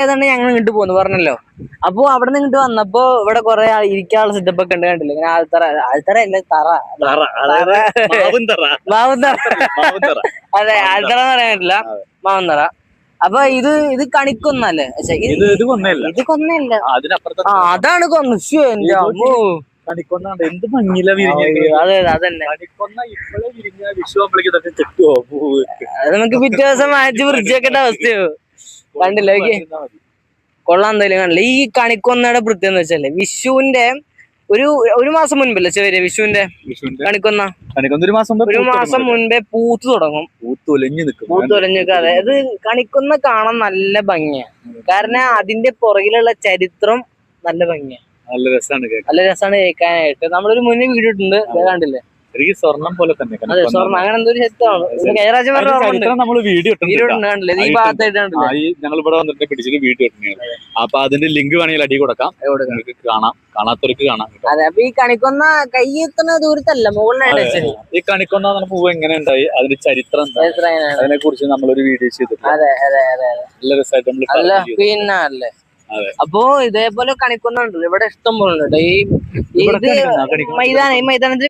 ഏതാണ്ട് ഞങ്ങൾ ഇങ്ങോട്ട് പോന്നു പറഞ്ഞല്ലോ. അപ്പൊ അവിടെ നിന്ന് ഇങ്ങോട്ട് വന്നപ്പോ ഇവിടെ കുറെ ഇരിക്കാനുള്ള സെറ്റപ്പ് ഒക്കെ ഉണ്ട്, കണ്ടില്ലേ? ഇങ്ങനെ ആൽത്തറ അല്ലേ, മാവുന്തറ. അതെ, ആൽത്തറ എന്ന് പറയാൻ പറ്റില്ല, മാവുന്തറ. അപ്പൊ ഇത് കണിക്കൊന്നല്ലേ? ഇത് കൊന്നല്ല, അതാണ് കൊന്നു. എന്റെ അമ്മോ, എന്ത് ഭംഗിയില അതെ അതന്നെ. നമുക്ക് പിറ്റേ ദിവസം മാറ്റി വൃത്തിയാക്കേണ്ട അവസ്ഥയോ, കണ്ടില്ലേ? കൊള്ളാൻ എന്തായാലും കണ്ടില്ല. ഈ കണിക്കൊന്നയുടെ പ്രത്യേകത എന്ന് വെച്ചാല് വിഷുവിന്റെ ഒരു മാസം മുൻപല്ലേ ചെറിയ വിഷുവിന്റെ കണിക്കൊന്ന ഒരു മാസം മുൻപേ പൂത്തു തുടങ്ങും, പൂത്തൊലഞ്ഞു നിൽക്കുക. അതായത് കണിക്കൊന്ന കാണാൻ നല്ല ഭംഗിയാണ്, കാരണം അതിന്റെ പുറകിലുള്ള ചരിത്രം നല്ല ഭംഗിയാണ്, നല്ല രസമാണ് കേൾക്കാനായിട്ട്. നമ്മളൊരു മുന്നേ വീഡിയോ ഇട്ടുണ്ട്, കണ്ടില്ലേ? സ്വർണം പോലെ തന്നെ. അതെ, സ്വർണ്ണം അങ്ങനെ എന്തോ ഒരു ശക്തമാണ്. നമ്മള് വീഡിയോ കണ്ടില്ലേ ഈ ഭാഗത്തായിട്ട് കണ്ടില്ലേ? ഞങ്ങൾ ഇവിടെ വന്നിട്ട് പിടിച്ചിട്ട് വീഡിയോ ഇട്ടുണ്ടായിരുന്നു. അപ്പൊ അതിന്റെ ലിങ്ക് വേണമെങ്കിൽ അടി കൊടുക്കാം, നിങ്ങൾക്ക് കാണാം, കാണാത്തവർക്ക് കാണാം. അതെ, അപ്പൊ ഈ കണിക്കൊന്ന കൈ എത്തുന്ന ദൂരത്തല്ല, മുകളിലായിട്ട്. ഈ കണിക്കൊന്ന പൂവ് എങ്ങനെ ഉണ്ടായി, അതിന്റെ ചരിത്രം അതിനെ കുറിച്ച് നമ്മളൊരു വീഡിയോ ചെയ്തിട്ടുണ്ട്. അതെ അതെ അതെ, നല്ല രസമായിട്ട് പിന്നെ അല്ലേ. അപ്പോ ഇതേപോലെ കണിക്കൊന്നുണ്ട് ഇവിടെ ഇഷ്ടം പോലെ ഉണ്ട്. ഈ മൈതാനത്തിൽ